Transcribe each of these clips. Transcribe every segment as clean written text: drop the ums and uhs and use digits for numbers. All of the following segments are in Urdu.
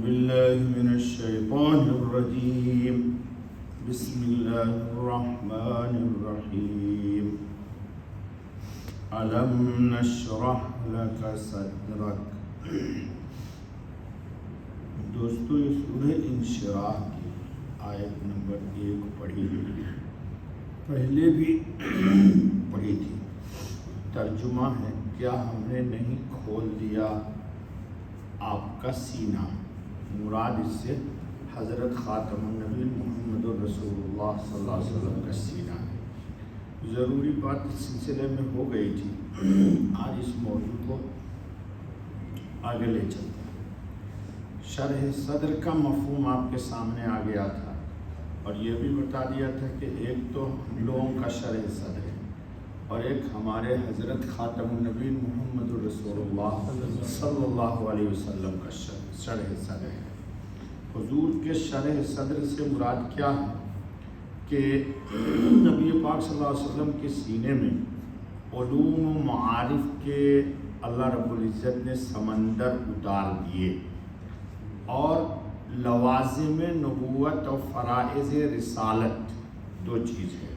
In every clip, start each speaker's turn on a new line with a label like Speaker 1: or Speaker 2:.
Speaker 1: بالله من الشيطان الرجيم بسم الله الرحمن الرحيم ألم نشرح لك صدرك دوستو یہ سورہ انشراح کی آیت نمبر 1 پڑھی پہلے بھی پڑھی تھی. ترجمہ ہے کیا ہم نے نہیں کھول دیا آپ کا سینہ. مراد اس سے حضرت خاتم النبی محمد رسول اللہ صلی اللہ علیہ وسلم کا سینہ ہے. ضروری بات اس سلسلے میں ہو گئی تھی. آج اس موضوع کو آگے لے چلتے ہیں. شرح صدر کا مفہوم آپ کے سامنے آ گیا تھا اور یہ بھی بتا دیا تھا کہ ایک تو ہم لوگوں کا شرح صدر ہے اور ایک ہمارے حضرت خاتم النبی محمد رسول اللہ صلی اللہ علیہ وسلم کا شرح صدر ہے. حضور کے شرح صدر سے مراد کیا ہے کہ نبی پاک صلی اللہ علیہ وسلم کے سینے میں علوم و معارف کے اللہ رب العزت نے سمندر اتار دیے اور لوازم نبوت اور فرائض رسالت دو چیز ہے.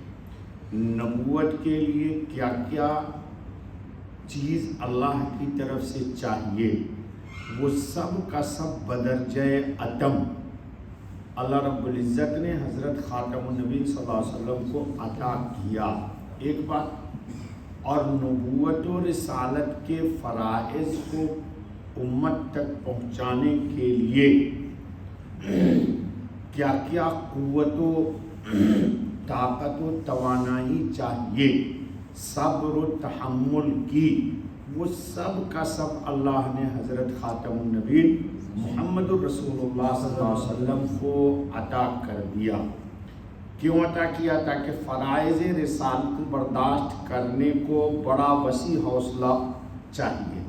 Speaker 1: نبوت کے لیے کیا کیا چیز اللہ کی طرف سے چاہیے وہ سب کا سب بدرجہ عدم اللہ رب العزت نے حضرت خاتم النبی صلی اللہ علیہ وسلم کو عطا کیا. ایک بات. اور نبوت و رسالت کے فرائض کو امت تک پہنچانے کے لیے کیا کیا قوت و طاقت و توانائی چاہیے صبر و تحمل کی وہ سب کا سب اللہ نے حضرت خاتم النبی محمد الرسول اللہ صلی اللہ علیہ وسلم کو عطا کر دیا. کیوں عطا کیا؟ تاکہ فرائض رسالت کو برداشت کرنے کو بڑا وسیع حوصلہ چاہیے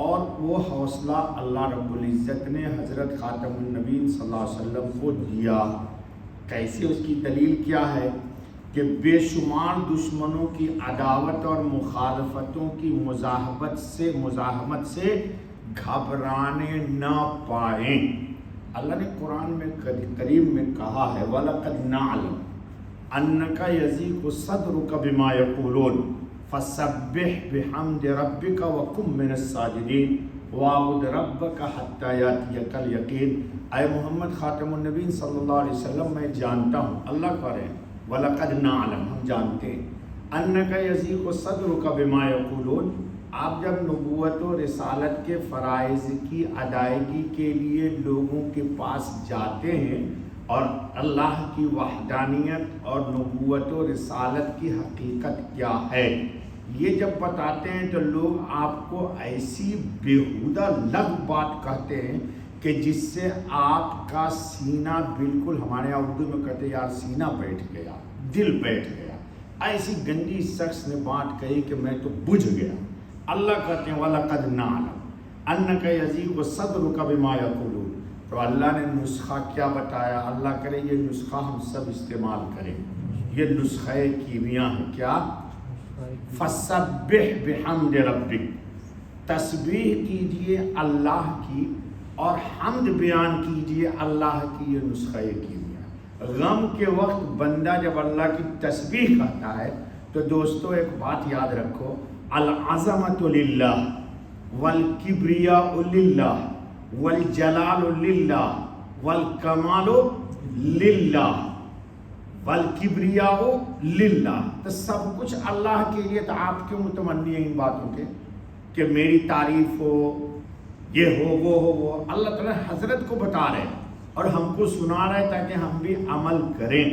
Speaker 1: اور وہ حوصلہ اللہ رب العزت نے حضرت خاتم النبی صلی اللہ علیہ وسلم کو دیا. کیسے؟ اس کی دلیل کیا ہے کہ بے شمار دشمنوں کی عداوت اور مخالفتوں کی مزاحمت سے گھبرانے نہ پائیں. اللہ نے قرآن میں کریم میں کہا ہے وَلَقَدْ نَعْلَمُ أَنَّكَ يَضِيقُ صَدْرُكَ بِمَا يَقُولُونَ فَسَبِّحْ بِحَمْدِ رَبِّكَ وَكُن مِّنَ السَّاجِدِينَ وَاعْبُدْ رَبَّكَ حَتَّى يَأْتِيَكَ الْيَقِينُ. اے محمد خاتم النبی صلی اللہ علیہ وسلم میں جانتا ہوں اللہ کرے وَلَقَدْ نَعْلَمُ ہم جانتے ہیں أَنَّكَ يَضِيقُ صَدْرُكَ بِمَا يَقُولُونَ آپ جب نبوت و رسالت کے فرائض کی ادائیگی کے لیے لوگوں کے پاس جاتے ہیں اور اللہ کی وحدانیت اور نبوت و رسالت کی حقیقت کیا ہے یہ جب بتاتے ہیں تو لوگ آپ کو ایسی بیہودہ لغو بات کہتے ہیں کہ جس سے آپ کا سینہ بالکل ہمارے یہاں اردو میں کہتے ہیں یار سینہ بیٹھ گیا دل بیٹھ گیا. ایسی گندی شخص نے بات کہی کہ میں تو بجھ گیا. اللہ کہتے ہیں وَلَقَدْ نَعْلَمُ أَنَّكَ يَضِيقُ صَدْرُكَ بِمَا يَقُولُونَ. تو اللہ نے نسخہ کیا بتایا؟ اللہ کرے یہ نسخہ ہم سب استعمال کریں. یہ نسخہ کیمیا ہے. کیا؟ فَسَبِّحْ بِحَمْدِ رَبِّكَ. تسبیح کیجئے اللہ کی اور حمد بیان کیجئے اللہ کی. یہ نسخہ کیمیا. غم کے وقت بندہ جب اللہ کی تسبیح کہتا ہے تو دوستو ایک بات یاد رکھو العظمت للہ والکبریاء للہ والجلال للہ والکمال للہ والکبریاء للہ. تو سب کچھ اللہ کے لیے. تو آپ کیوں متمنی ہیں ان باتوں کے کہ میری تعریف ہو یہ ہو وہ ہو وہ؟ اللہ تعالیٰ حضرت کو بتا رہے اور ہم کو سنا رہے تاکہ ہم بھی عمل کریں.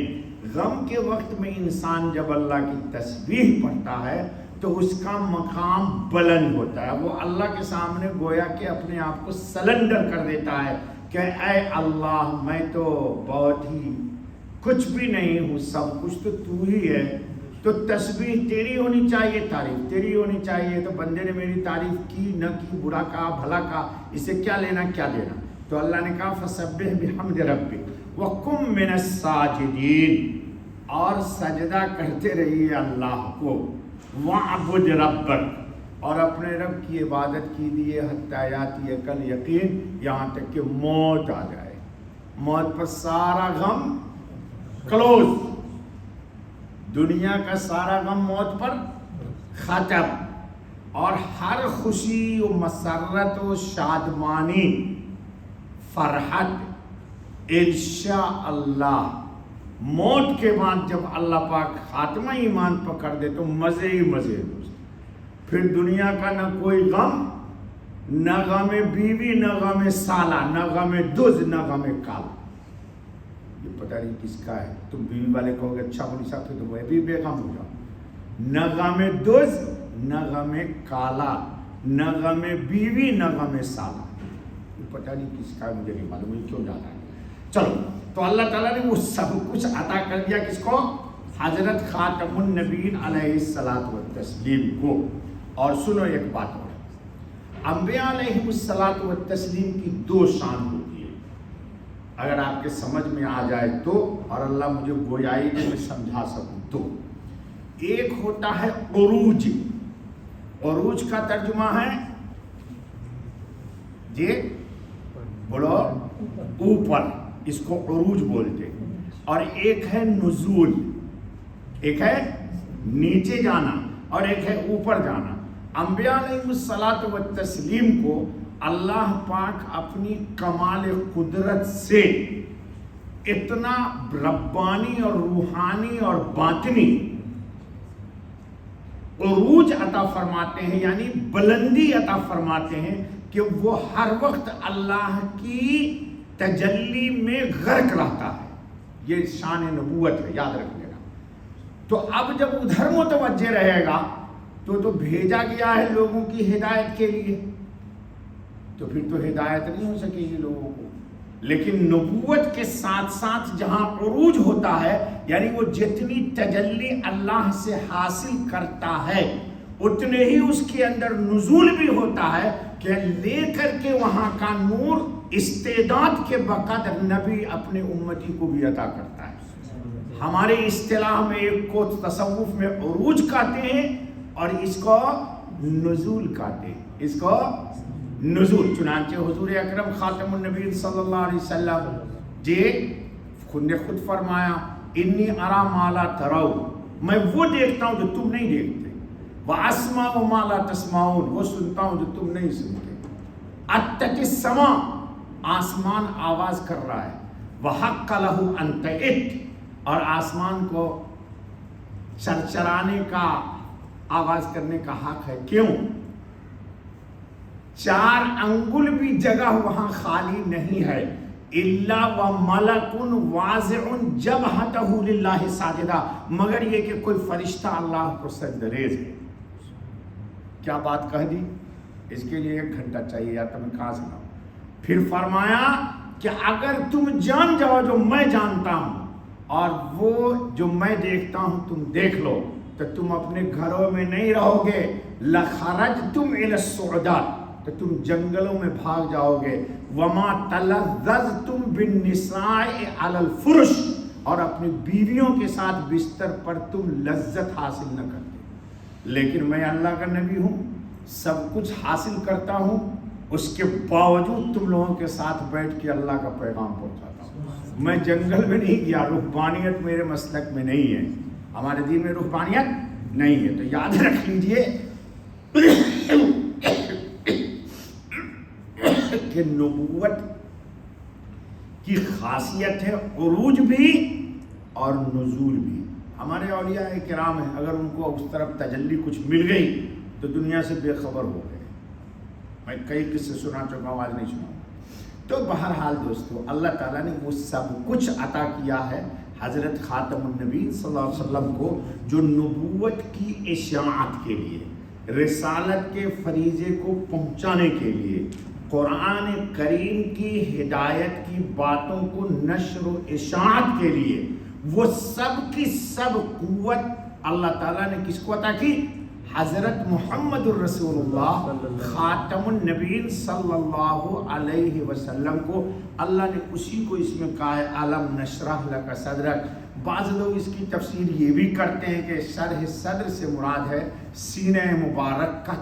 Speaker 1: غم کے وقت میں انسان جب اللہ کی تسبیح پڑھتا ہے تو اس کا مقام بلند ہوتا ہے. وہ اللہ کے سامنے گویا کہ اپنے آپ کو سلنڈر کر دیتا ہے کہ اے اللہ میں تو بہت ہی کچھ بھی نہیں ہوں سب کچھ تو تو ہی ہے. تو تسبیح تیری ہونی چاہیے تعریف تیری ہونی چاہیے. تو بندے نے میری تعریف کی نہ کی برا کہا بھلا کہا اسے کیا لینا کیا دینا. تو اللہ نے کہا فسبح بحمد ربک وکن من الساجدین اور سجدہ کرتے رہیے اللہ کو. وَاعْبُدْ رَبَّكَ اور اپنے رب کی عبادت کیجیے حتی یاتی کل یقین، یہاں تک کہ موت آ جائے، موت پر سارا غم کلوز، دنیا کا سارا غم موت پر ختم، اور ہر خوشی و مسرت و شادمانی فرحت انشاءاللہ موت کے بعد جب اللہ پاک خاتمہ ایمان پکڑ دے تو مزے ہی مزے، پھر دنیا کا نہ کوئی غم، نہ غم بیوی، نہ غم سالہ، نہ غم دز، نہ غم کالا۔ یہ پتہ نہیں کس کا ہے، تم بیوی والے کہو گے اچھا مولوی صاحب پھر تم بھی بے غم ہو جاؤ، نہ غم دز، نہ غم کالا، نہ غم بیوی، نہ غم سالہ۔ یہ پتہ نہیں کس کا ہے، مجھے نہیں معلوم یہ کیوں جاتا ہے۔ چلو، تو اللہ تعالیٰ نے وہ سب کچھ عطا کر دیا کس کو؟ حضرت خاتم النبیین علیہ الصلاۃ والتسلیم کو۔ اور سنو ایک بات اور، انبیاء علیہ الصلاۃ والتسلیم کی دو شان ہوتی ہے، اگر آپ کے سمجھ میں آ جائے تو، اور اللہ مجھے گویائی میں میں سمجھا سکوں تو۔ ایک ہوتا ہے عروج، عروج کا ترجمہ ہے جی بولو اوپر، اس کو عروج بولتے، اور ایک ہے نزول، ایک ہے نیچے جانا اور ایک ہے اوپر جانا۔ انبیاء علیہ الصلاۃ والتسلیم کو اللہ پاک اپنی کمال قدرت سے اتنا ربانی اور روحانی اور باطنی عروج عطا فرماتے ہیں، یعنی بلندی عطا فرماتے ہیں کہ وہ ہر وقت اللہ کی تجلی میں غرق رہتا ہے۔ یہ شان نبوت ہے، یاد رکھیے گا۔ تو اب جب ادھر متوجہ رہے گا تو بھیجا گیا ہے لوگوں کی ہدایت کے لیے، تو پھر تو ہدایت نہیں ہو سکے گی لوگوں کو۔ لیکن نبوت کے ساتھ ساتھ جہاں عروج ہوتا ہے، یعنی وہ جتنی تجلی اللہ سے حاصل کرتا ہے اتنے ہی اس کے اندر نزول بھی ہوتا ہے کہ لے کر کے وہاں کا نور استعداد کے بقدر نبی اپنے امتی کو بھی عطا کرتا ہے۔ ہمارے اصطلاح میں ایک کو تصوف میں عروج کہتے ہیں اور اس کو نزول کہتے ہیں، اس کو نزول۔ چنانچہ حضور اکرم خاتم النبی صلی اللہ علیہ وسلم جی خود نے خود فرمایا، انی ارا ما لا ترون، میں وہ دیکھتا ہوں جو تم نہیں دیکھتے، واسمع ما لا تسمعون، وہ سنتا ہوں جو تم نہیں سنتے، اتت السماء، آسمان آواز کر رہا ہے، وحق لہ ان تئت، اور آسمان کو چرچرانے کا، آواز کرنے کا حق ہے۔ کیوں؟ 4 انگل بھی جگہ وہاں خالی نہیں ہے، الا وملک واضع جبہتہ للہ ساجدہ، مگر یہ کہ کوئی فرشتہ اللہ کو سجدہ ریز ہے۔ کیا بات کہہ دی؟ اس کے لیے 1 گھنٹہ چاہیے، یا تمہیں کہاں سے لاؤں۔ پھر فرمایا کہ اگر تم جان جاؤ جو میں جانتا ہوں اور وہ جو میں دیکھتا ہوں تم دیکھ لو، تو تم اپنے گھروں میں نہیں رہو گے، لخرجتم الی الصعودات، تو تم جنگلوں میں بھاگ جاؤ گے، وما تلذذتم بالنساء علی الفرش، اور اپنی بیویوں کے ساتھ بستر پر تم لذت حاصل نہ کرتے۔ لیکن میں اللہ کا نبی ہوں، سب کچھ حاصل کرتا ہوں، اس کے باوجود تم لوگوں کے ساتھ بیٹھ کے اللہ کا پیغام پہنچاتا ہوں۔ میں جنگل میں نہیں گیا، رہبانیت میرے مسلک میں نہیں ہے، ہمارے دین میں رہبانیت نہیں ہے۔ تو یاد رکھ لیجئے کہ نبوت کی خاصیت ہے عروج بھی اور نزول بھی۔ ہمارے اولیاء کرام ہیں، اگر ان کو اس طرف تجلی کچھ مل گئی تو دنیا سے بے خبر ہو گئے۔ میں کئی قصے سنا چکا ہوں، آج نہیں سناؤں۔ تو بہرحال دوستو، اللہ تعالیٰ نے وہ سب کچھ عطا کیا ہے حضرت خاتم النبی صلی اللہ علیہ وسلم کو، جو نبوت کی اشاعت کے لیے، رسالت کے فریضے کو پہنچانے کے لیے، قرآن کریم کی ہدایت کی باتوں کو نشر و اشاعت کے لیے، وہ سب کی سب قوت اللہ تعالیٰ نے کس کو عطا کی؟ حضرت محمد الرسول اللہ خاتم النبیین صلی اللہ علیہ وسلم کو اللہ نے اسی کو اس میں کہا ہے الم نشرح لک صدرک۔ بعض لوگ اس کی تفسیر یہ بھی کرتے ہیں کہ شرح صدر سے مراد ہے سینہ مبارک کا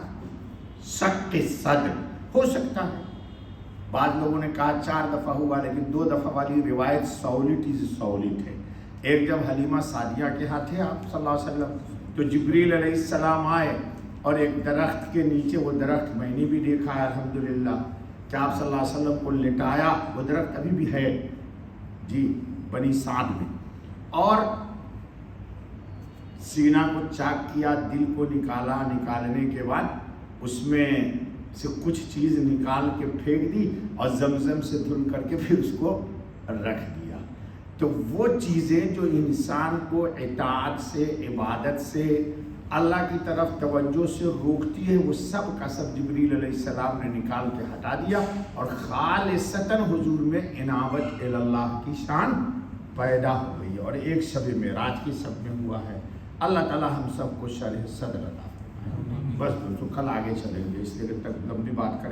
Speaker 1: شق صدر ہو سکتا ہے. بعض لوگوں نے کہا 4 دفعہ ہوا، لیکن 2 دفعہ والی روایت سہولت ہے. ایک جب حلیمہ سعدیہ کے ہاں تھے آپ صلی اللہ علیہ وسلم، تو جبریل علیہ السلام آئے اور ایک درخت کے نیچے، وہ درخت میں نے بھی دیکھا ہے الحمدللہ، کہ آپ صلی اللہ علیہ وسلم کو لٹایا. وہ درخت ابھی بھی ہے جی بنی سعد میں، اور سینہ کو چاک کیا، دل کو نکالا، نکالنے کے بعد اس میں سے کچھ چیز نکال کے پھینک دی اور زمزم سے دھل کر کے پھر اس کو رکھ دیا. تو وہ چیزیں جو انسان کو اطاعت سے، عبادت سے، اللہ کی طرف توجہ سے روکتی ہے، وہ سب کا سب جبریل علیہ السلام نے نکال کے ہٹا دیا، اور خالصتاً حضور میں انابت اللہ کی شان پیدا ہو گئی، اور ایک شب معراج کی سب میں ہوا ہے. اللہ تعالی ہم سب کو شرح صدر عطا فرمائے. بس تو کل آگے چلیں گے، اس لیے تک لمبی بات کریں.